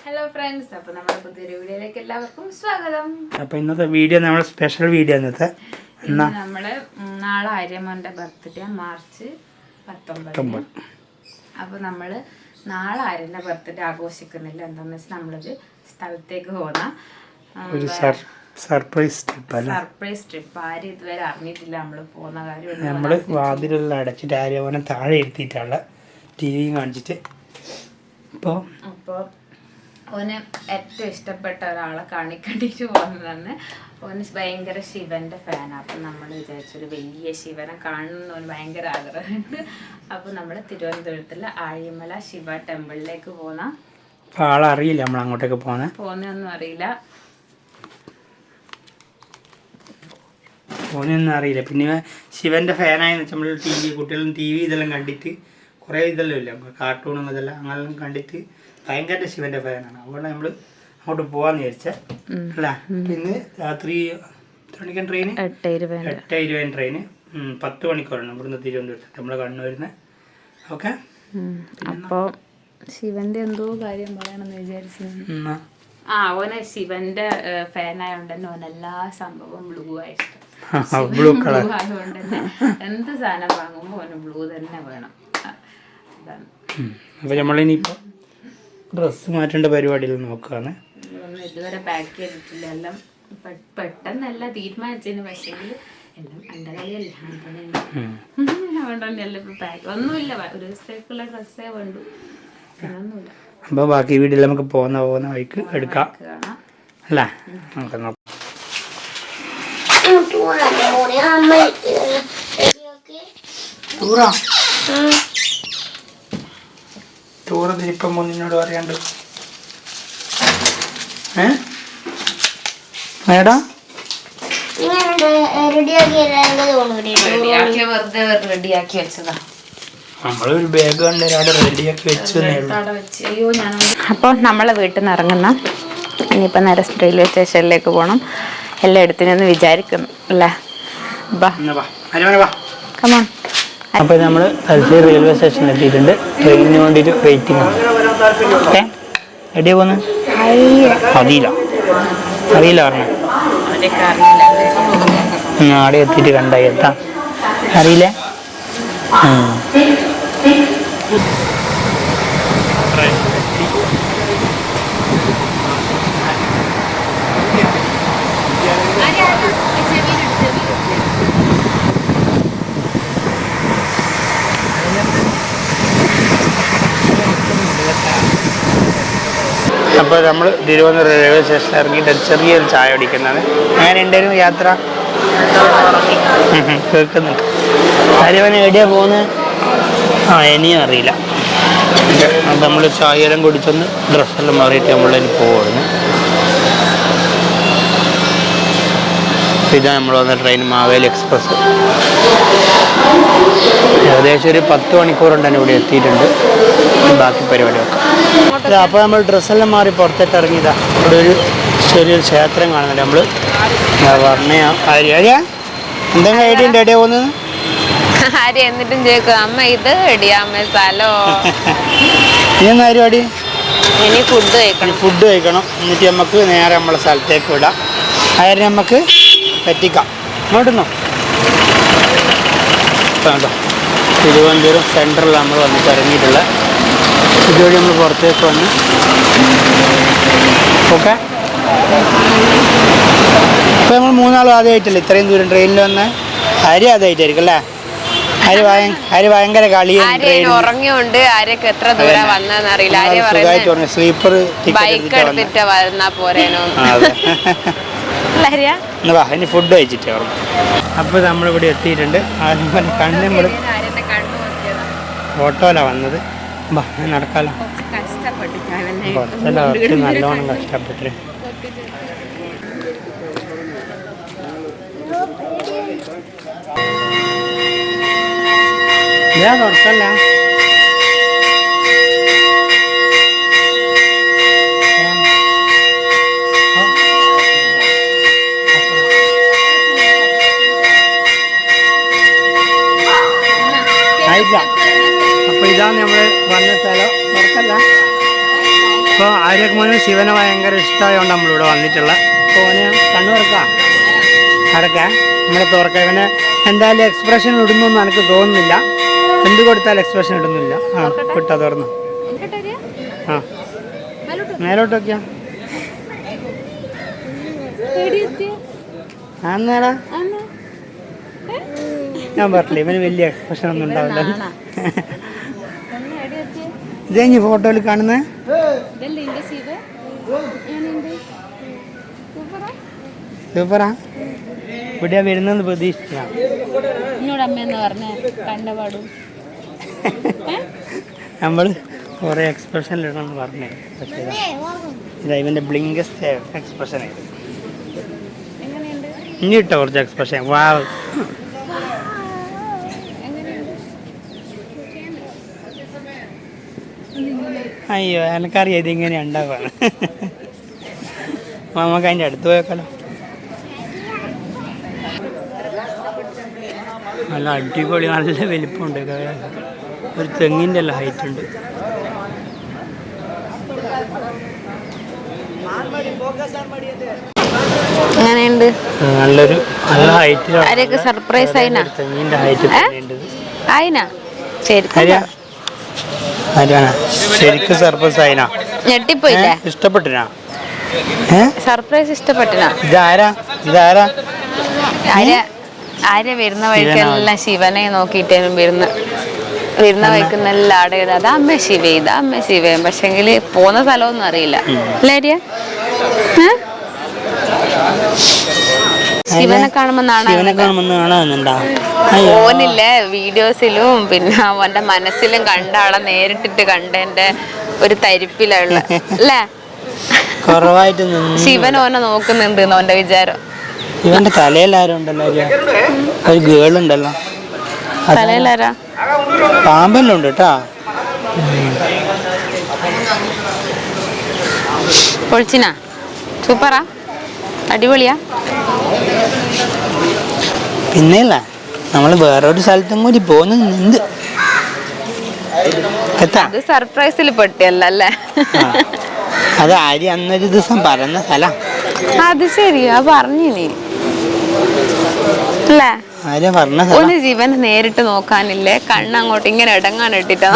Hello friends, അപ്പോൾ നമ്മുടെ പുതിയൊരു വീഡിയോയിലേക്ക് എല്ലാവർക്കും സ്വാഗതം. അപ്പോൾ ഇന്നത്തെ വീഡിയോ നമ്മുടെ സ്പെഷ്യൽ വീഡിയോ ഇന്നത്തെ നമ്മൾ നാളെ ആര്യമോൻ്റെ ബർത്ത്ഡേ മാർച്ച് 19. അപ്പോൾ നമ്മൾ നാളെ ആര്യൻ്റെ ബർത്ത്ഡേ ആഘോഷിക്കുന്നില്ല. എന്താണെന്ന് വെച്ചാൽ നമ്മളൊരു സ്ഥലത്തേക്ക് പോകുന്ന ഒരു സർപ്രൈസ് ട്രിപ്പ്. ആരും ഇതുവരെ അറിഞ്ഞിട്ടില്ല നമ്മൾ പോകുന്ന കാര്യം. നമ്മൾ വാതിലെല്ലാം അടച്ചിട്ട് ആര്യമോനെ താഴെ ഇരുത്തിയിട്ടുള്ള ടി വി കാണിച്ചിട്ട് അപ്പോൾ ഓന് ഏറ്റവും ഇഷ്ടപ്പെട്ട ഒരാളെ കാണിക്കേണ്ടിട്ട് പോകുന്നതാണ്. ഓന് ഭയങ്കര ശിവന്റെ ഫാനാണ്. അപ്പം നമ്മൾ വിചാരിച്ചൊരു വലിയ ശിവനെ കാണണമെന്ന് ഓന് ഭയങ്കര ആഗ്രഹമുണ്ട്. അപ്പോൾ നമ്മൾ തിരുവനന്തപുരത്തുള്ള ആഴിമല ശിവ ടെമ്പിളിലേക്ക് പോകുന്ന ആളറിയില്ല നമ്മൾ അങ്ങോട്ടേക്ക് പോകുന്നൊന്നും അറിയില്ല. പോകുന്നൊന്നും അറിയില്ല. പിന്നെ ശിവന്റെ ഫാനായെന്ന് വെച്ചാൽ നമ്മൾ ടി വി കുട്ടികളും ടി വി ഇതെല്ലാം കണ്ടിട്ട് കുറേ ഇതെല്ലാം ഇല്ല കാർട്ടൂണും ഇതെല്ലാം അങ്ങനെല്ലാം കണ്ടിട്ട് ഭയങ്കര ശിവന്റെ ഫാനാണ്. അതുകൊണ്ട് നമ്മൾ അങ്ങോട്ട് പോകാന്ന് വിചാരിച്ചത് അല്ല. പിന്നെ രാത്രി ട്രെയിന് 8:20 ട്രെയിന് 10 മണിക്കൂറാണ് ഇവിടുന്ന് തിരുവനന്തപുരത്ത് നമ്മളെ കണ്ണൂരിന്ന്. ഓക്കെ, അപ്പോൾ ശിവന്റെ എന്തോ കാര്യം പറയണമെന്ന് വിചാരിച്ചു. ഓനെ ശിവന്റെ ഫാനായോണ്ട് തന്നെ ഓനെല്ലാ സംഭവം ബ്ലൂ ആയി ഇഷ്ടം. ബ്ലൂ കളർ ആയതുകൊണ്ട് തന്നെ എന്ത് സാധനം വാങ്ങുമ്പോൾ ഓന് ബ്ലൂ തന്നെ വേണം. അതാണ്. അപ്പോൾ നമ്മളിനിയിപ്പോൾ ഡ്രസ്സ് മാറ്റേണ്ട പരിപാടിയിൽ നോക്കുകയാണ്. ഇതുവരെ പാക്ക് ചെയ്തിട്ടില്ല. എല്ലാം പെട്ടെന്നല്ല തീരുമാനിച്ചതിന്. പക്ഷേ എല്ലാം എൻ്റെ കളിയല്ല. അതുകൊണ്ട് എല്ലാം ഇപ്പോൾ പാക്ക് ഒന്നുമില്ല. ഒരു ദിവസത്തേക്കുള്ള ഡ്രസ്സേ വേണ്ടു, പിന്നൊന്നുമില്ല. അപ്പോൾ ബാക്കി വീട്ടിൽ നമുക്ക് പോകുന്ന വഴിക്ക് എടുക്കാം അല്ലേ. നമുക്ക് നോക്കാം. ടൂറ് ഇപ്പം മുന്നിനോട് പറയാണ്ട് മേഡം റെഡിയാക്കി വെച്ചതാ. നമ്മളൊരു ബാഗ് കണ്ട് റെഡിയാക്കി വെച്ചു. അപ്പോൾ നമ്മളെ വീട്ടിൽ നിന്ന് ഇറങ്ങുന്ന ഇനിയിപ്പോൾ നേരെ റെയിൽവേ സ്റ്റേഷനിലേക്ക് പോകണം. എല്ലാം എടുത്തിനെന്ന് വിചാരിക്കുന്നു അല്ലേ. കമോൺ. അപ്പോൾ നമ്മൾ തലശ്ശേരി റെയിൽവേ സ്റ്റേഷനിൽ എത്തിയിട്ടുണ്ട്. ട്രെയിനിന് വേണ്ടിയിട്ട് വെയിറ്റിംഗ് ആണ്. ഓക്കെ, എവിടെയാ പോകുന്നത്? അറിയില്ല പറഞ്ഞ ആടെ എത്തിയിട്ട് കണ്ടായി എത്താം. അറിയില്ലേ? അപ്പോൾ നമ്മൾ തിരുവനന്തപുരം റെയിൽവേ സ്റ്റേഷനിൽ ഇറങ്ങിയിട്ട് ചെറിയൊരു ചായ കുടിക്കുന്നതാണ്. അങ്ങനെ ഉണ്ടായിരുന്നു യാത്ര. കേൾക്കുന്നുണ്ട്. ആര്യവൻ എവിടെയാണ് പോകുന്നത്? ഇനിയും അറിയില്ല. അപ്പം നമ്മൾ ചായയെല്ലാം കുടിച്ചൊന്ന് ഡ്രസ്സെല്ലാം മാറിയിട്ട് നമ്മളതിന് പോകുന്നു. ഇതാണ് നമ്മൾ വന്ന ട്രെയിൻ, മാവേലി എക്സ്പ്രസ്. ഏകദേശം ഒരു 10 മണിക്കൂറുണ്ട് തന്നെ ഇവിടെ എത്തിയിട്ടുണ്ട്. ബാക്കി പരിപാടിയൊക്കെ അപ്പോൾ നമ്മൾ ഡ്രസ്സെല്ലാം മാറി പുറത്തേക്ക് ഇറങ്ങിയതാ. ഇവിടെ ഒരു ചെറിയൊരു ക്ഷേത്രം കാണുന്നുണ്ട്. നമ്മൾ പറഞ്ഞ ആര്യ എന്തെങ്കിലും ഐഡിയ ഉണ്ട് എവിടെയാ പോകുന്നത്? എന്നിട്ടും ചോദിക്കും അമ്മ ഇത് റെഡിയാമേ സ്ഥലോ. ഇനി പരിപാടി ഫുഡ് കഴിക്കണം. എന്നിട്ട് നമുക്ക് നേരെ നമ്മളെ സ്ഥലത്തേക്ക് വിടാം. ആര്യം നമുക്ക് പറ്റിക്കാം. ഇങ്ങോട്ടുന്നോ കേട്ടോ. തിരുവനന്തപുരം സെൻട്രലിൽ നമ്മൾ വന്നിട്ട് ഇറങ്ങിയിട്ടുള്ള ഇതുവഴി നമ്മൾ പുറത്തേക്ക് വന്ന്. ഓക്കെ, ഇപ്പോൾ നമ്മൾ 3 നാളും ആദ്യമായിട്ടല്ലേ ഇത്രയും ദൂരം ട്രെയിനിൽ വന്ന്. ആര്യ ആദ്യമായിട്ടായിരിക്കും അല്ലേ. ആര്യ ഭയങ്കര കളിയാണ്. സുഖമായിട്ട് പറഞ്ഞു. സ്ലീപ്പർ ഇനി ഫുഡ് കഴിച്ചിട്ട് ഓർമ്മ. അപ്പോൾ നമ്മളിവിടെ എത്തിയിട്ടുണ്ട്. കണ്ണ് നമ്മൾ ഓട്ടോയിലാണ് വന്നത്. നടക്കാലോ. കുറച്ചല്ല നല്ലോണം കഷ്ടപ്പെട്ട്. ഞാൻ തുറക്കല്ല. അപ്പോൾ ഇതാണ് നമ്മൾ വന്ന സ്ഥലം. തുറക്കല്ല. അപ്പോൾ ആര്യക്ക് മോന് ശിവനെ ഭയങ്കര ഇഷ്ടമായതുകൊണ്ട് നമ്മളിവിടെ വന്നിട്ടുള്ള. അപ്പോൾ ഓന് കണ്ണു തുറക്കാം, അടക്കാം, നമ്മളെ തുറക്കാം. ഇവനെ എന്തായാലും എക്സ്പ്രഷൻ ഇടുന്നൊന്നും എനിക്ക് തോന്നുന്നില്ല. എന്ത് കൊടുത്താലും എക്സ്പ്രഷൻ ഇടുന്നില്ല. ആ വിട്ടാ തുറന്നു. ആ മേലോട്ട് നോക്കിയാ അന്നേടാ ഞാൻ പറഞ്ഞില്ല ഇവന് വലിയ എക്സ്പ്രഷൻ ഒന്നും ഉണ്ടാവില്ല. ഇത് കഴിഞ്ഞ് ഫോട്ടോയിൽ കാണുന്നേ സൂപ്പറാ. ഇവിടെ വരുന്നെന്ന് പ്രതീക്ഷിച്ചാ നമ്മൾ കുറേ എക്സ്പ്രഷനിലിടണമെന്ന് പറഞ്ഞേ. പക്ഷേ ഇതാ ഇവൻ്റെ ബ്ലിങ്കസ്റ്റ് എക്സ്പ്രഷൻ ഇനി ഇട്ടോ കുറച്ച് എക്സ്പ്രഷൻ. വാവ് അയ്യോ എനിക്കറിയാം ഇതിങ്ങനെ ഉണ്ടാവാണ്. നമുക്ക് അതിൻ്റെ അടുത്ത് പോയേക്കാലോ. നല്ല അടിപൊളി നല്ല വലിപ്പമുണ്ട്. ഒരു തെങ്ങിൻ്റെ എല്ലാം ഹൈറ്റ് ഉണ്ട്. അങ്ങനെയുണ്ട് നല്ലൊരു നല്ല ഹൈറ്റിലാണ്. ആരെയൊക്കെ സർപ്രൈസ് ആയിനാ തെങ്ങിൻ്റെ ഹൈറ്റ് ആയിനാ ശരിക്കും ശരിക്കും സർപ്രൈസ് ആയിനാ. ഞെട്ടിപ്പോയില്ലേ? ഇഷ്ടപ്പെട്ടിനാ? സർപ്രൈസ് ഇഷ്ടപ്പെട്ടിനാ? ഇതാരാ ഇതാരാ ആര്യ വരുന്ന വഴിക്കെല്ലാം ശിവനെ നോക്കിയിട്ടേനും വരുന്ന വഴിക്കുന്നെല്ലാം ആടെ അതാ അമ്മ ശിവ ഇതാ അമ്മ ശിവയും. പക്ഷെങ്കിൽ പോകുന്ന സ്ഥലമൊന്നും അറിയില്ല അല്ലേ ആര്യ? ശിവനെ കാണുമ്പോ ഓനില്ലേ വീഡിയോസിലും പിന്നെ അവന്റെ മനസ്സിലും കണ്ട ആളെ നേരിട്ടിട്ട് കണ്ടതിന്റെ ഒരു തരിപ്പിലുള്ള അല്ലേ? ശിവൻ ഓനെ നോക്കുന്നുണ്ട് ഓന്റെ വിചാരം. ഇവന്റെ തലയിലാരും ഉണ്ടല്ലോ, ഒരു ഗേളുണ്ടല്ലോ. തലയിലാരാ? പാമ്പെല്ലാം ഉണ്ട് കേട്ടാ. പൊളിച്ചിനാ? സൂപ്പറാ? അടിപൊളിയാ? പിന്നെയല്ല നമ്മൾ വേറൊരു സ്ഥലത്തും കൂടി പോകുന്നുണ്ട്. അത് സർപ്രൈസിൽ പെട്ടല്ലേ? അത് ആര്യ അന്നൊരു ദിവസം പറഞ്ഞ സ്ഥലം. അത് ശരിയാ പറഞ്ഞിനി അല്ലേ? ആര്യ പറഞ്ഞ ഒന്ന് ജീവൻ നേരിട്ട് നോക്കാനില്ലേ? കണ്ണങ്ങോട്ട് ഇങ്ങനെ ഇടങ്ങാൻ ഇട്ടിട്ടാ.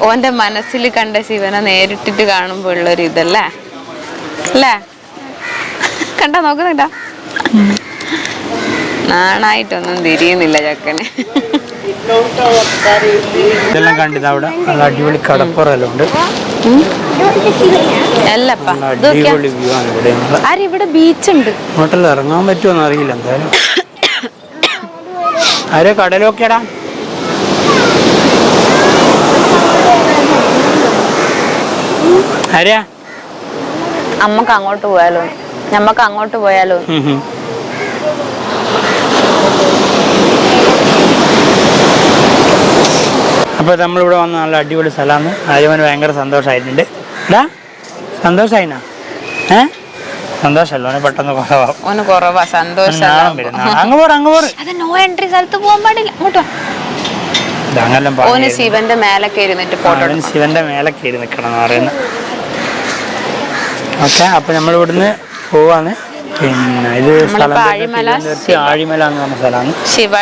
ഓന്റെ മനസ്സിൽ കണ്ട ശിവനെ നേരിട്ടിട്ട് കാണുമ്പോ ഉള്ളൊരു ഇതല്ലേ അല്ലേ? കണ്ടാ നോക്കുന്നുണ്ടാ? നാണായിട്ടൊന്നും തിരിയുന്നില്ല ചക്കന്. ഇതെല്ലാം കണ്ടിട്ട് അവിടെ നല്ല അടിപൊളി കടപ്പുറമെല്ലാം ഉണ്ട്. അടിപൊളി വ്യൂ ആണ് ഇവിടെ. ഇവിടെ ബീച്ച് ഉണ്ട്. ഹോട്ടലിൽ ഇറങ്ങാൻ പറ്റുമോന്ന് അറിയില്ല. എന്തായാലും ആരോ കടലൊക്കെടാ. ആര്യാ നമ്മക്ക് അങ്ങോട്ട് പോയാലോ? നമ്മക്ക് അങ്ങോട്ട് പോയാലോ? അപ്പോൾ നമ്മളിവിടെ വന്ന നല്ല അടിപൊളി സ്ഥലമാണ്. ആര്യവന് ഭയങ്കര സന്തോഷമായിട്ടുണ്ട്. എടാ സന്തോഷമായിനാ? സന്തോഷമല്ലോ പെട്ടെന്ന് കുറവാ സന്തോഷം. നോ എൻട്രി സ്ഥലത്ത് പോകാൻ പാടില്ല. അങ്ങോട്ടോ ശിവന്റെ മേലെ കയറി ശിവന്റെ മേലെ കയറി നിൽക്കണം എന്ന് പറയുന്നത്. ഓക്കെ, അപ്പൊ നമ്മളിവിടുന്ന് പോവാണ്. പിന്നെ ഇത് ആഴിമല എന്ന് പറഞ്ഞ സ്ഥലമാണ്. ശിവ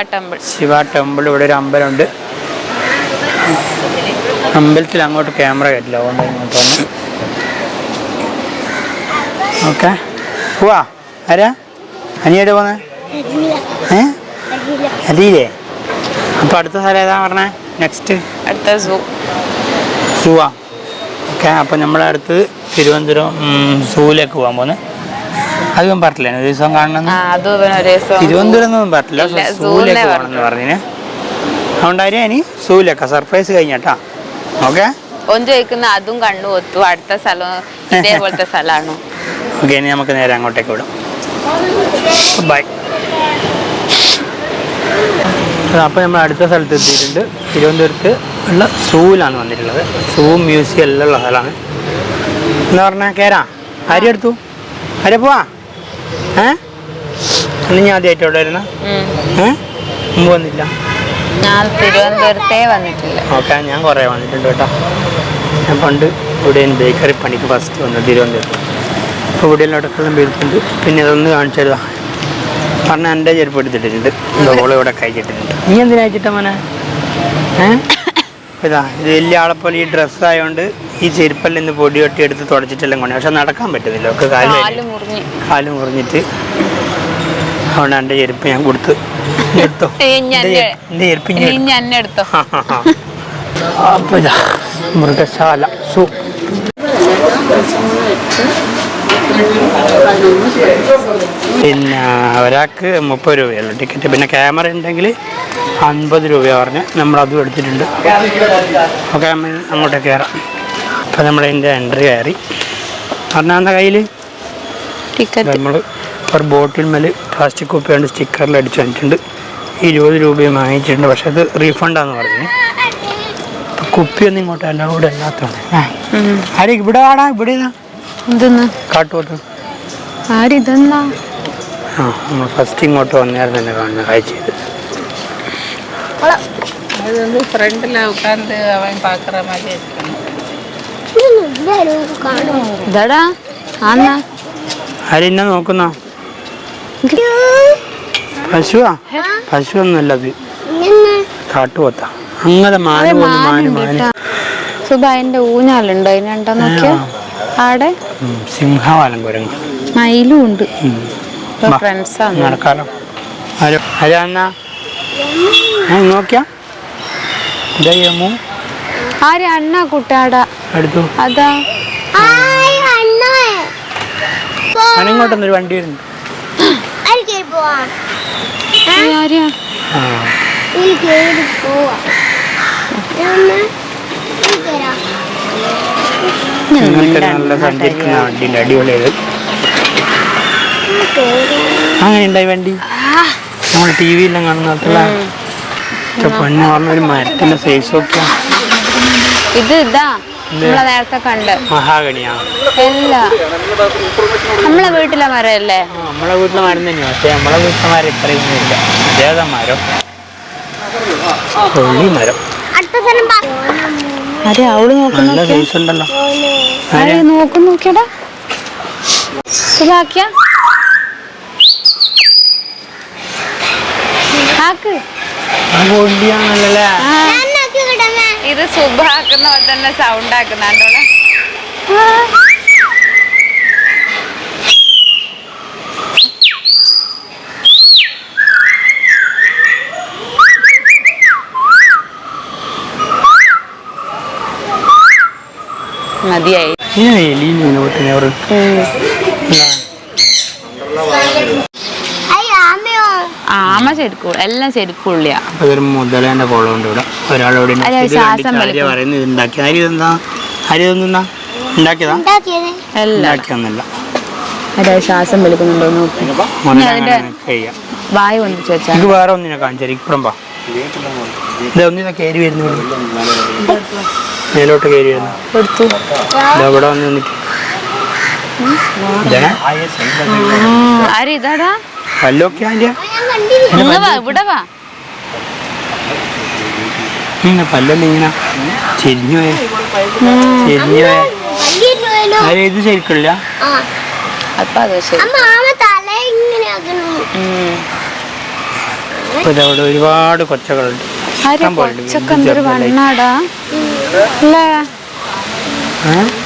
ടെമ്പിൾ. ഇവിടെ ഒരു അമ്പലമുണ്ട്. അമ്പലത്തിൽ അങ്ങോട്ട് ക്യാമറ കയറ്റില്ല, അതുകൊണ്ട് ഇങ്ങോട്ട് വന്ന്. ഓക്കെ പോവാ. ആരാ അനിയായിട്ട് പോന്നെ? അരിയില്ലേ? അപ്പൊ അടുത്ത സ്ഥലം ഏതാ പറഞ്ഞേ? നെക്സ്റ്റ് അടുത്ത സൂവാ. ഓക്കെ, അപ്പൊ നമ്മളെ അടുത്ത് തിരുവനന്തപുരം സൂവിലേക്ക് പോകാൻ പോന്നെ. അതും പറഞ്ഞില്ല ഒരു ദിവസം കാണണം. തിരുവനന്തപുരം ഒന്നും പറഞ്ഞില്ല, സൂവിലേക്ക് പോകണമെന്ന് പറഞ്ഞിന്. അതുകൊണ്ടായിരിക്കും ഇനി സൂവിലേക്കാ സർപ്രൈസ് കഴിഞ്ഞാട്ടാ. ഓക്കെ, ചോദിക്കുന്ന അതും കണ്ണു ഒത്തു. അടുത്ത സ്ഥലം ഇതേപോലത്തെ സ്ഥലമാണോ? ഓക്കെ, ഇനി നമുക്ക് നേരെ അങ്ങോട്ടേക്ക് വിടാം. ബൈ. അപ്പോൾ നമ്മൾ അടുത്ത സ്ഥലത്ത് എത്തിയിട്ടുണ്ട്. തിരുവനന്തപുരത്ത് ഉള്ള സൂവിലാണ് വന്നിട്ടുള്ളത്. സൂ മ്യൂസിയം എല്ലാം ഉള്ള സ്ഥലമാണ്. എന്താ പറഞ്ഞാൽ കേരാ അരി എടുത്തു. അരി പോവാ. അന്ന് ഞാൻ ആദ്യമായിട്ട് ഇവിടെ വരുന്ന മുമ്പ് വന്നില്ല. ഞാൻ തിരുവനന്തപുരത്തേ വന്നിട്ടില്ല. ഓക്കെ, ഞാൻ കുറേ വന്നിട്ടുണ്ട് കേട്ടോ. ഞാൻ പണ്ട് ഇവിടെ ബേക്കറി പണിക്ക് ഫസ്റ്റ് വന്നത് തിരുവനന്തപുരത്ത്. അപ്പോൾ ഇവിടെ എല്ലാം അടുക്കളെല്ലാം വീഴ്ത്തുണ്ട്. പിന്നെ അതൊന്ന് കാണിച്ചു തരുവാ പറഞ്ഞാൽ എൻ്റെ ചെരുപ്പ് എടുത്തിട്ടുണ്ട്. എൻ്റെ ഓളെ ഇവിടെ കഴിച്ചിട്ടുണ്ട്. നീ എന്തിനാ അയച്ചിട്ടാ മോനെ? ഇതാ ഇത് വലിയ ആളെപ്പോലെ ഈ ഡ്രസ്സായതുകൊണ്ട് ഈ ചെരുപ്പെല്ലാം ഇന്ന് പൊടി ഒട്ടി എടുത്ത് തുടച്ചിട്ടെല്ലാം കൊണ്ട്, പക്ഷെ നടക്കാൻ പറ്റുന്നില്ല, ഒക്കെ കാല് മുറിഞ്ഞിട്ട്. അതുകൊണ്ട് എൻ്റെ ചെരുപ്പ് ഞാൻ കൊടുത്ത് എടുത്തോ. എൻ്റെ ചെരുപ്പ് എടുത്തോ. അപ്പോൾ ഇതാ മൃഗശാല സൂ. പിന്നെ ഒരാൾക്ക് 30 രൂപയുള്ളൂ ടിക്കറ്റ്. പിന്നെ ക്യാമറ ഉണ്ടെങ്കിൽ 50 രൂപ പറഞ്ഞ് നമ്മളതും എടുത്തിട്ടുണ്ട്. ഓക്കെ, നമ്മൾ അങ്ങോട്ട് കയറാം. അപ്പോൾ നമ്മളതിൻ്റെ എൻട്രി കയറി. പറഞ്ഞാൽ കയ്യിൽ ടിക്കറ്റ് നമ്മൾ ഒരു ബോട്ടിൽ മേൽ പ്ലാസ്റ്റിക് കുപ്പി കൊണ്ട് സ്റ്റിക്കറിൽ അടിച്ചു വന്നിട്ടുണ്ട്. 20 രൂപയും വാങ്ങിച്ചിട്ടുണ്ട്. പക്ഷെ അത് റീഫണ്ടാന്ന് പറഞ്ഞു. അപ്പം കുപ്പിയൊന്നും ഇങ്ങോട്ട് അലൗഡ് അല്ലാത്തതാണ്. ആരെ ഇവിടെ ആടാ, ഇവിടെ എന്തെന്ന് കാട്ടുപോത്ത് ആരിതെന്നാ? ആ, നമ്മൾ ഫസ്റ്റ് ഇങ്ങോട്ട് വന്നേരം തന്നെ കാണുന്ന കാഴ്ച ഇത്. ആരെന്നാ നോക്കുന്ന? പശുവാ? പശുവൊന്നുമല്ലത്, കാട്ടുപോത്താ. അങ്ങനെ സുബായിന്റെ ഊഞ്ഞാലുണ്ടോ അതിനുണ്ടോ നോക്കിയോ? ആടെ സിംഹവാലം കുരങ്ങ് മയിലും ഉണ്ട്. നടക്കാലോ. നോക്കിയാ ആര് അണ്ണ കുട്ടാടാ അടുത്തു. അതാ ഇങ്ങോട്ടൊന്നൊരു വണ്ടി വരുന്നുണ്ട്. നല്ല സഞ്ചരിക്കുന്ന വണ്ടിൻ്റെ അടിപൊളിയത്. അങ്ങനെ ഉണ്ടായി വണ്ടി. നമ്മൾ ടി വിയിലും കാണുന്ന പൊന്നു പറഞ്ഞൊരു മരത്തിന്റെ സൈസ് ഒക്കെ. ഇത് ഇതാ നമ്മളെ നേരത്തെ കണ്ട് മഹാഗണിയാ? അല്ല, നമ്മളെ വീട്ടിലെ മരല്ലേ? നമ്മളെ വീട്ടിലെ മരം തന്നെയാ. പക്ഷെ നമ്മളെ വീട്ടിലെ മരം ഇത്രയും ഇല്ല. അതേതാ മരം? കൊള്ളി മരം. അതെ, അവള് നല്ല സൈസ് ഉണ്ടല്ലോ. നോക്കിയടാ ഇതാക്കിയ ഇത് സുബാക്കുന്ന പോലെ തന്നെ സൗണ്ട് ആക്കുന്നുണ്ടോളെ. മതിയായി. ആമ ശരിക്കും എല്ലാം ശരിക്കുള്ള അതൊരു മുതലേന്റെ കുളമുണ്ട് ഇവിടെ. ഒരാളോട് ശ്വാസം വലിക്കുന്നുണ്ടോ നോക്കി. വായ കൊണ്ട് ചോദിച്ചാൽ വേറെ ഒന്നിനെ കാണിച്ചാൽ ഇപ്പുറം പാ. ഇതൊന്നിനെ കയറി വരുന്നു, മേലോട്ട് കയറി വരുന്നു. ഇവിടെ വന്ന് നിന്നിട്ട് ആരിതാടാ പല്ലൊക്കെ ഇവിടെ വാ. പല്ലല്ല ഇങ്ങനെ ചെരിഞ്ഞു പോയ ഇത് ശരിക്കില്ല. അവിടെ ഒരുപാട് കൊച്ചകളുണ്ട്.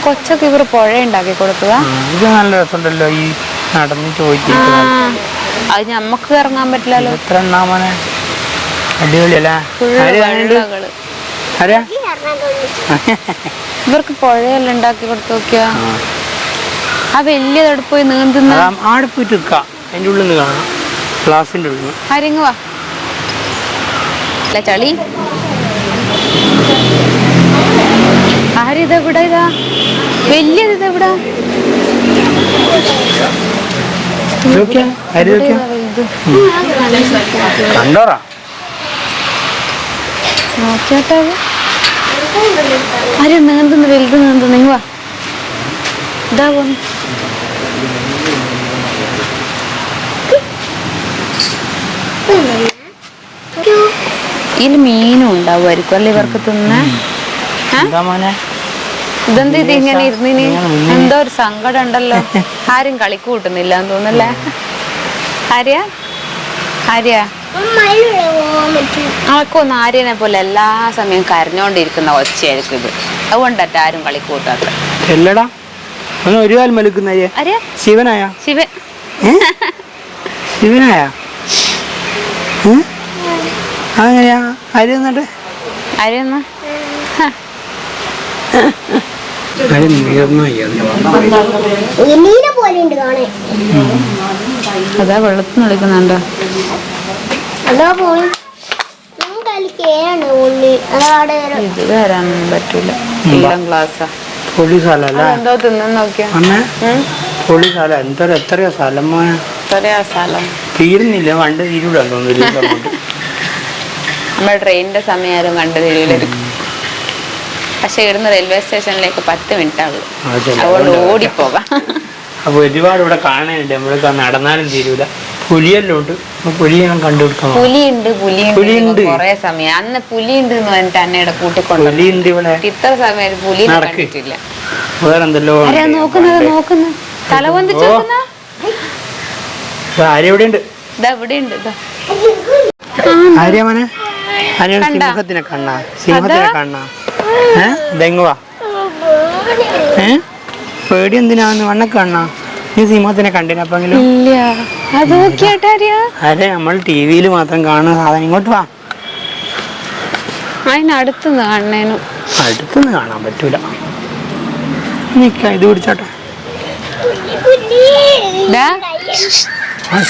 കൊച്ചൊക്കെ ഇവർ പുഴ ഉണ്ടാക്കി കൊടുത്തതാ. ഇത് നല്ല രസമുണ്ടല്ലോ ഈ നടന്ന് ചോദിച്ചു. അത് ഞമ്മക്ക് ഇറങ്ങാൻ പറ്റില്ലല്ലോ. എത്ര എണ്ണാമനെ അടിപൊളിയല്ലേ. ഇവർക്ക് പുഴയെല്ലാം ഉണ്ടാക്കി കൊടുത്തു നോക്കിയാ. ആ വലിയ തടുപ്പ് പോയി നീന്തുന്ന ആടെ പോയിട്ട് നിൽക്കാം. അതിൻ്റെ ഉള്ളിൽ നിന്ന് കാണാം, ക്ലാസിൻ്റെ ഉള്ളിൽ. ആരെങ്ങുവാ ചളി. ആരിതെവിടെ? ഇതാ വലിയത്. ഇതെവിടാ? കണ്ടോറാ നോക്കിയാട്ടെ. ആര് നീന്തുന്നു? വലുത് നീന്തുന്നു. വാ, ഇതാ പോന്നു. ഇതിൽ മീനും ഉണ്ടാവുമായിരിക്കും അല്ലേ ഇവർക്ക് തിന്നാൻ? ഇതെന്ത് ഇത് ഇങ്ങനെ ഇരുന്നിന്? എന്തോ ഒരു സങ്കടം ഉണ്ടല്ലോ. ആരും കളിക്ക് കൂട്ടുന്നില്ല എന്ന് തോന്നല്ലേ? ആര്യ ആര്യ അവക്കൊന്നും ആര്യനെ പോലെ എല്ലാ സമയം കരഞ്ഞോണ്ടിരിക്കുന്ന ഒച്ചയായിരിക്കും ഇത്. അതുകൊണ്ടറ്റ ആരും കളിക്ക് കൂട്ടാത്ത. എല്ലടാ ഒരു കാൽ മെലുക്കുന്ന ശിവനായ ശിവൻ ശിവനായ അങ്ങനെയാ ആര്യ എന്നിട്ട് ആര്യൊന്ന് അതാ വെള്ളത്തിന് വിളിക്കുന്നുണ്ടോ? ഇത് വരാനൊന്നും പറ്റൂല. ഇളം ഗ്ലാസ്സാ. എന്തോ തിന്നു നോക്കിയാ എത്രയോ സ്ഥലം എത്രയാ സ്ഥലം തീരുന്നില്ല. വണ്ടി തീരൂടാന്ന് തോന്നുന്നില്ല. നമ്മൾ ട്രെയിനിന്റെ സമയം കണ്ടു തീരൂലായിരിക്കും. പക്ഷെ ഇവിടുന്ന് റെയിൽവേ സ്റ്റേഷനിലേക്ക് 10 മിനിറ്റ് ആവുള്ളൂ. അതുകൊണ്ട് ഓടിപ്പോകാം. അപ്പൊ ഒരുപാട് ഇവിടെ കാണാനുണ്ട്. നമ്മൾക്ക് നടന്നാലും തീരൂല. പുലിയെല്ലാം ഉണ്ട്. പുലിയെ കണ്ടുപിടിക്കണം. പുലിയുണ്ട് കൊറേ സമയം. അന്ന് പുലിയുണ്ട് എന്ന് പറഞ്ഞിട്ട് അന്നയുടെ കൂട്ടിക്കൊണ്ട് പുലിയുണ്ട് ഇവിടെ. ഇത്ര സമയം പുലിയെ കണ്ടിട്ടില്ല. വേറെന്തല്ലോ നോക്കുന്നു തല പൊന്തിച്ച് ആര്യ ഇവിടെ ഉണ്ട്. ഇതാ ഇവിടെ ഉണ്ട്. ആര്യമനെ സിംഹത്തിനെ കാണാ. സിംഹത്തിനെ കാണാ. ഇതെങ്ങുവാ പേടി എന്തിനാന്ന് വണ്ണൊക്കെ കാണാ. നീ സിംഹത്തിനെ കണ്ടിനപ്പെങ്കിലും? അതെ നമ്മൾ ടിവിയിൽ മാത്രം കാണുന്ന സാധനം. ഇങ്ങോട്ട് വാ. അതിനടുത്തുനിന്ന് കാണണേനു. അടുത്തുനിന്ന് കാണാൻ പറ്റൂല. നിക്ക ഇത് പിടിച്ചോട്ടെ.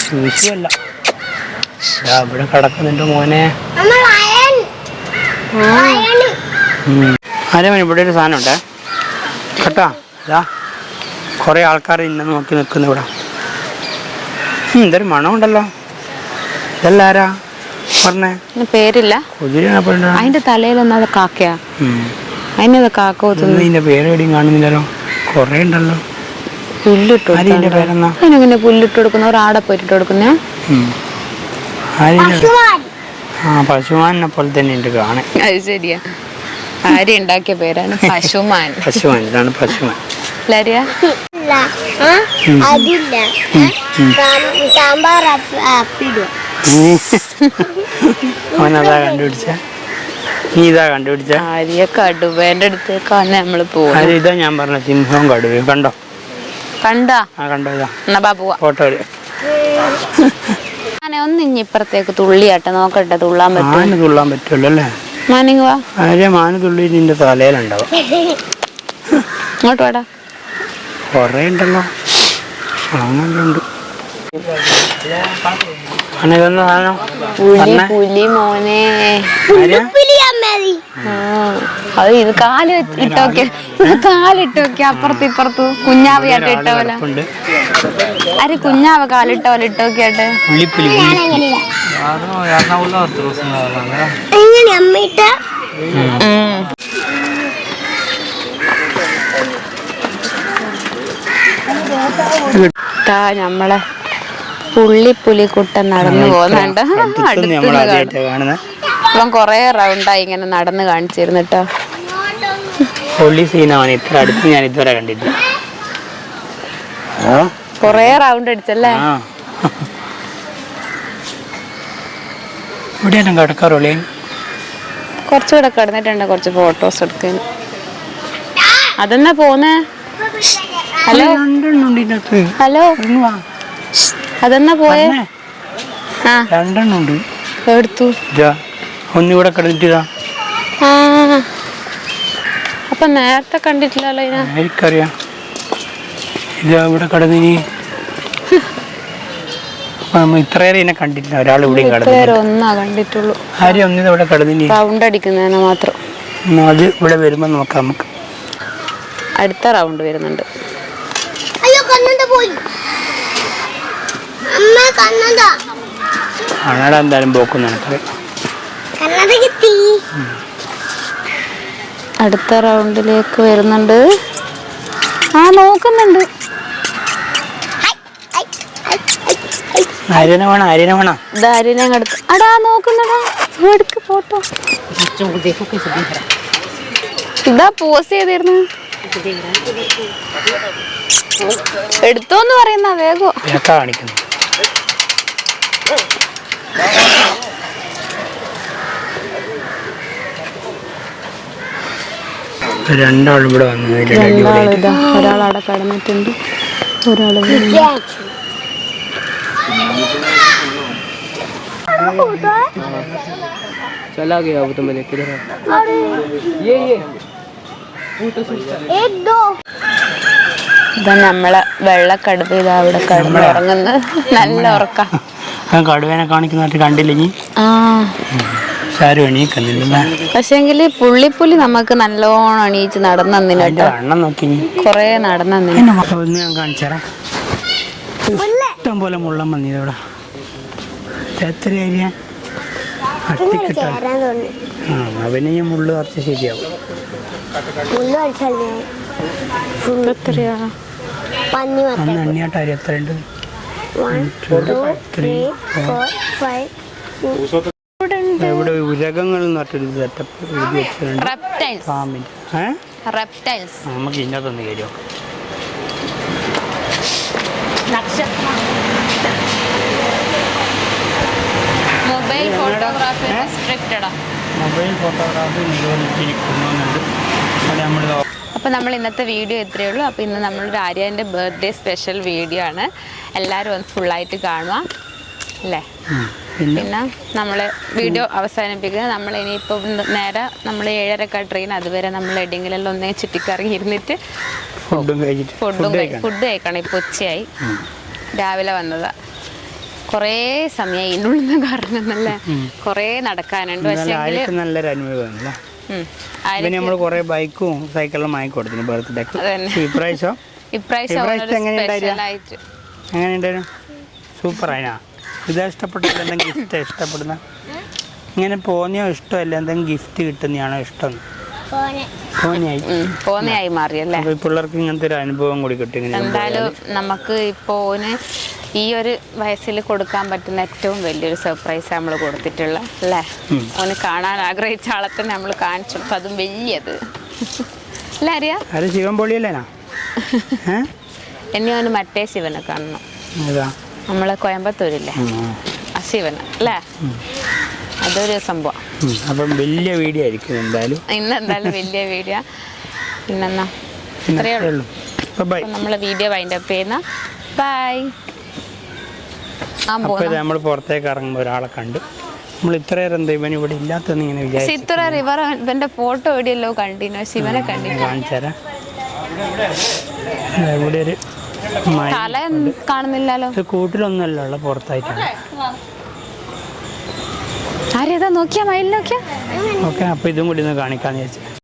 ശൂശിയല്ല ഇവിടെ കിടക്കുന്നുണ്ട് മോനെ. ആരമൻ ഇവിടെ ഒരു സാധനം ഉണ്ടേ കേട്ടോ. ഇതാ കുറെ ആൾക്കാർ ഇന്നെ നോക്കി നിൽക്കുന്നു ഇവിടെ. എന്തൊരു മണമുണ്ടല്ലോ. ഇതെല്ലാരാ പറഞ്ഞേ? പേരില്ല. അതിന്റെ തലയിലൊന്നത് കാക്കയാ. അതിനത് കാക്ക ഇതിന്റെ പേര് എവിടെയും കാണുന്നില്ലല്ലോ. കൊറേ ഉണ്ടല്ലോ. പുല്ലിട്ട് പേരെന്നാ? അതിനെങ്ങനെ പുല്ലിട്ട് കൊടുക്കുന്ന? ഒരാടെ പോയിട്ട് കൊടുക്കുന്ന പശുമാനെ പോലെ തന്നെ ഉണ്ട് കാണാൻ. അത് ശരിയാ. ആര്യ ഉണ്ടാക്കിയ പേരാണ് പശുമാൻ. പശുമാൻ. ഇതാണ് പശുമാൻ. അവനതാ കണ്ടുപിടിച്ച. നീ ഇതാ കണ്ടുപിടിച്ച. ആര്യ കടുവേന്റെ അടുത്തേക്കാണ് നമ്മള് പോകുന്നത്. ഇതാ ഞാൻ പറഞ്ഞ സിംഹവും കടുവയും. കണ്ടോ? കണ്ടോ? കണ്ടോ? ഇതാ എന്നാ പോവാ. ഫോട്ടോ അങ്ങനെ ഒന്ന് ഇനി ഇപ്പുറത്തേക്ക് തുള്ളിയാട്ടെ നോക്കട്ടെ. തുള്ളാൻ പറ്റും. തുള്ളാൻ പറ്റുമല്ലോ അല്ലേ? മാനിങ് വാ. ആര്യ മാന് തുള്ളി നിന്റെ തലയിലുണ്ടാവും. ഇങ്ങോട്ട് വേടാ. കൊറേ ഉണ്ടല്ലോ. അങ്ങനെയുണ്ട്. പുലി മോനെ. അത് ഇത് കാലിട്ട് നോക്കിയ അപ്പുറത്ത് ഇപ്പുറത്ത് കുഞ്ഞാവയായിട്ട് ഇട്ടവല. അരെ കുഞ്ഞാവ കാലിട്ട പോലെ ഇട്ട് നോക്കിയാട്ടെ. നമ്മളെ പുള്ളിപ്പുലിക്കുട്ടൻ നടന്നു പോകുന്നുണ്ട്. ഇവൻ കൊറേ റൗണ്ടായി ഇങ്ങനെ നടന്ന് കാണിച്ചിരുന്നിട്ടോ. ഇത്ര അടുത്ത് ഞാൻ ഇതുവരെ കണ്ടിട്ടില്ല. കൊറേ റൗണ്ട് അടിച്ചല്ലേ? കുറച്ചുകൂടെ കിടന്നിട്ടുണ്ട്. കുറച്ച് ഫോട്ടോസ് എടുക്കാൻ. അതെന്നാ പോന്നേ? ഹലോ ഹലോ അതെന്നാ പോയേ? രണ്ടെണ്ണുണ്ട്. എടുത്തു. ഒന്നിവിടെ കിടന്നിട്ടാ. അപ്പൊ നേരത്തെ കണ്ടിട്ടില്ലല്ലോ. എനിക്കറിയാം. ഇത് ഇവിടെ കിടന്നിനി. നമ്മൾ ഇത്രയേറെ ഇതിനെ കണ്ടിട്ടില്ല. ഒരാൾ ഇവിടെയും ഒന്നാ കണ്ടിട്ടുള്ളൂ. ആരും ഒന്നിനും ഇവിടെ കിടന്നിനി. റൗണ്ട് അടിക്കുന്നതിന് മാത്രം. അത് ഇവിടെ വരുമ്പോ നോക്കാം. നമുക്ക് അടുത്ത റൗണ്ട് വരുന്നുണ്ട്. ആണാടാ എന്തായാലും പോക്കുന്ന അടുത്ത റൗണ്ടിലേക്ക് വരുന്നുണ്ട്. നോക്കുന്നുണ്ട്. അടാ നോക്കുന്നടാ. ഫോട്ടോ ഇതാ പോസ് ചെയ്തിരുന്നു. എടുത്തോന്ന് പറയുന്ന വേഗം കാണിക്കുന്നു. രണ്ടാളും ഇവിടെ വന്നു. ഒരാളവിടെ കിടന്നിട്ടുണ്ട്, ഒരാൾ चला गया वो तो मैंने किधर है ये ഇതാ നമ്മളെ വെള്ളക്കടുപ്പ് ഇതാ അവിടെ കിടന്ന് ഉറങ്ങുന്നത്. നല്ല ഉറക്കം. കടുവേനെ കാണിക്കുന്നതായിട്ട് കണ്ടില്ലെങ്കിൽ പക്ഷെങ്കില് പുള്ളിപ്പുലി നമുക്ക് നല്ലോണം എണീച്ച് നടന്നു എണ്ണം നോക്കി കൊറേ നടന്നു. ഞാൻ കാണിച്ചേരാ. ഇഷ്ടം പോലെ മുള്ളം വന്നിവിടെ. എത്ര ഏരിയ അവന് ഈ മുള്ളു കുറച്ച് ശരിയാവും. അന്ന് എണ്ണിയാട്ടാരി എത്ര ഉണ്ട്? ഇവിടെ ഉരകങ്ങൾ നട്ടൊരു സെറ്റപ്പ് എഴുതി വെച്ചിട്ടുണ്ട്. നമുക്ക് ഇന്നതൊന്ന് കയറിയോ? മൊബൈൽ ഫോട്ടോഗ്രാഫി നിരോധിച്ചിരിക്കുന്നുണ്ട്. നമ്മൾ അപ്പോൾ നമ്മൾ ഇന്നത്തെ വീഡിയോ ഇത്രയേ ഉള്ളൂ. അപ്പോൾ ഇന്ന് നമ്മളൊരു ആര്യൻ്റെ ബർത്ത്ഡേ സ്പെഷ്യൽ വീഡിയോ ആണ്. എല്ലാവരും ഒന്ന് ഫുള്ളായിട്ട് കാണുക അല്ലേ. പിന്നെ നമ്മൾ വീഡിയോ അവസാനിപ്പിക്കുന്നത് നമ്മൾ ഇനിയിപ്പോൾ നേരെ നമ്മൾ 7:30 ട്രെയിൻ, അതുവരെ നമ്മൾ എവിടെയെങ്കിലും ഒന്നേ ചുറ്റിക്കറങ്ങി ഇരുന്നിട്ട് ഫുഡ് കഴിക്കണം. ഇപ്പോൾ ഉച്ചയായി, രാവിലെ വന്നതാണ്. കുറേ സമയം ഇതിനുള്ളിൽ നിന്ന് കറങ്ങുന്നല്ലേ, കുറേ നടക്കാനുണ്ട്. പക്ഷേ നല്ലൊരു അനുഭവം. നമ്മൾ കുറെ ബൈക്കും സൈക്കിളും വാങ്ങിക്കൊടുത്തു ബർത്ത്ഡേക്ക്. എങ്ങനെയുണ്ടായിരുന്നു? സൂപ്പർ ആയിനാ. ഇതാ ഇഷ്ടപ്പെട്ടില്ല? എന്തെങ്കിലും ഗിഫ്റ്റ് ഇഷ്ടപ്പെടുന്ന ഇങ്ങനെ പോന്നെയോ ഇഷ്ടമല്ല? എന്തെങ്കിലും ഗിഫ്റ്റ് കിട്ടുന്നതാണോ ഇഷ്ടം? പോന്നെയായി മാറിയല്ലേ. പിള്ളേർക്ക് ഇങ്ങനത്തെ ഒരു അനുഭവം കൂടി കിട്ടും. എന്തായാലും നമുക്ക് ഇപ്പോൾ ഈ ഒരു വയസ്സിൽ കൊടുക്കാൻ പറ്റുന്ന ഏറ്റവും വലിയൊരു സർപ്രൈസ് നമ്മൾ കൊടുത്തിട്ടുള്ള അല്ലേ. ഓന് കാണാൻ ആഗ്രഹിച്ച ആളെ തന്നെ നമ്മൾ കാണിച്ചു കൊടുത്തു, അതും വലിയത് അല്ലേ. അറിയാം ശിവൻ പൊളിയല്ലേനാ? എന്നെ ഓന് മറ്റേ ശിവനെ കാണണം, നമ്മളെ കോയമ്പത്തൂരില്ലേ ആ ശിവൻ അല്ലേ. അതൊരു സംഭവം. അപ്പം വലിയ വീഡിയോ ആയിരിക്കും എന്തായാലും. ഇന്നെന്തായാലും വലിയ വീഡിയോ. പിന്നെന്നാ ഇത്രയേ ഉള്ളൂ. നമ്മളെ വീഡിയോ വൈൻഡപ്പ് ചെയ്യുന്ന. ബൈ. നമ്മൾ പുറത്തേക്ക് ഇറങ്ങുമ്പോൾ ഒരാളെ കണ്ടു. നമ്മൾ ഇത്രയേറെ എന്താ ഇവൻ ഇവിടെ ഇല്ലാത്തെന്ന് ഇങ്ങനെ വിചാരിച്ചു. റിവർ ഇവന്റെ ഫോട്ടോ എവിടെയല്ലോ കണ്ടിനോ, ശിവനെ കണ്ടിട്ട് കാണിച്ചുതരാം. ഇവിടെ ഒരു തല കാണുന്നില്ലല്ലോ. കൂട്ടിലൊന്നുമല്ല ഉള്ള, പുറത്തായിട്ടാണ്. ആരേതാ നോക്കിയാ മയിൽ നോക്കിയാ. ഓക്കെ, അപ്പൊ ഇതും കൂടി ഒന്ന് കാണിക്കാന്ന് വിചാരിച്ചു.